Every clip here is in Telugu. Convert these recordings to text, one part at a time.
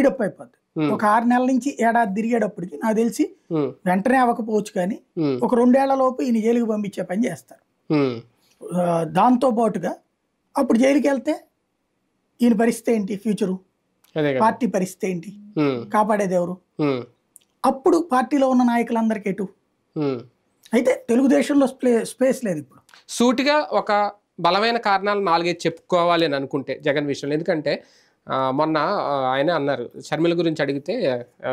స్పీడప్ అయిపోద్ది. ఒక 6 నెలల నుంచి ఏడాది తిరిగేటప్పటికి నాకు తెలిసి వెంటనే అవ్వకపోవచ్చు, కానీ ఒక 2 ఏళ్ల లోపు ఈయన జైలుకి పంపించే పని చేస్తారు. దాంతో పాటుగా అప్పుడు జైలుకి వెళ్తే ఈయన పరిస్థితి ఏంటి, ఫ్యూచరు పార్టీ పరిస్థితి ఏంటి, కాపాడేది ఎవరు? అప్పుడు పార్టీలో ఉన్న నాయకులందరికీ ఎటు? అయితే తెలుగుదేశంలో స్పేస్ లేదు ఇప్పుడు. సూటిగా ఒక బలమైన కారణాలు 4-5 చెప్పుకోవాలి అని అనుకుంటే జగన్ విషయంలో, ఎందుకంటే మొన్న ఆయన అన్నారు, షర్మిల గురించి అడిగితే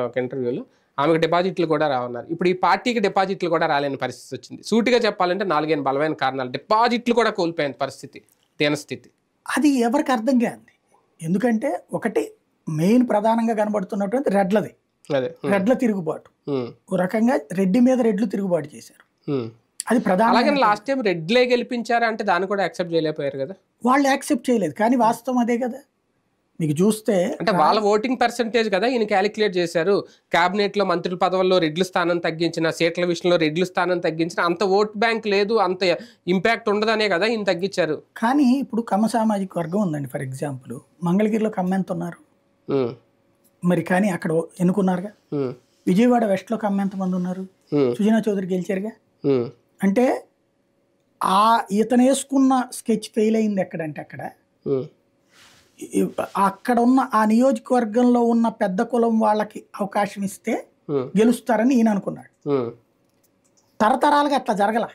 ఒక ఇంటర్వ్యూలో ఆమెకు డిపాజిట్లు కూడా రావన్నారు. ఇప్పుడు ఈ పార్టీకి డిపాజిట్లు కూడా రాలేని పరిస్థితి వచ్చింది. సూటిగా చెప్పాలంటే 4-5 బలమైన కారణాలు, డిపాజిట్లు కూడా కోల్పోయిన పరిస్థితి, దీనస్థితి. అది ఎవరికి అర్థం కాదు. ఎందుకంటే ఒకటి మెయిన్ ప్రధానంగా కనబడుతున్నటువంటి రెడ్లది, రెడ్ల తిరుగుబాటు. ఒక రకంగా రెడ్డి మీద రెడ్లు తిరుగుబాటు చేశారు, అది ప్రధాన. అలాగే లాస్ట్ టైం రెడ్లే గెలిపించారు అంటే దాన్ని కూడా యాక్సెప్ట్ చేయలేకపోయారు కదా. వాళ్ళు యాక్సెప్ట్ చేయలేదు, కానీ వాస్తవం అదే కదా. మీకు చూస్తే అంటే వాళ్ళ ఓటింగ్ పర్సెంటేజ్ కదా ఈయన క్యాలిక్యులేట్ చేశారు. క్యాబినెట్ లో మంత్రుల పదవుల్లో రెడ్ల స్థానం తగ్గించిన, సీట్ల విషయంలో రెడ్ల స్థానం తగ్గించిన, అంత ఓట్ బ్యాంక్ లేదు, అంత ఇంపాక్ట్ ఉండదనే కదా ఈయన తగ్గించారు. కానీ ఇప్పుడు కమ్మ సామాజిక వర్గం ఉందండి. ఫర్ ఎగ్జాంపుల్ మంగళగిరిలో కమ్మ ఎంత ఉన్నారు మరి, కానీ అక్కడ ఎన్నుకున్నారుగా. విజయవాడ వెస్ట్ లో కమ్మ ఎంతమంది ఉన్నారు? సుజనా చౌదరి గెలిచారుగా. అంటే ఇతను వేసుకున్న స్కెచ్ ఫెయిల్ అయింది ఎక్కడంటే అక్కడ ఉన్న ఆ నియోజకవర్గంలో ఉన్న పెద్ద కులం వాళ్ళకి అవకాశం ఇస్తే గెలుస్తారని ఈయన అనుకున్నాడు. తరతరాలుగా అట్లా జరగల.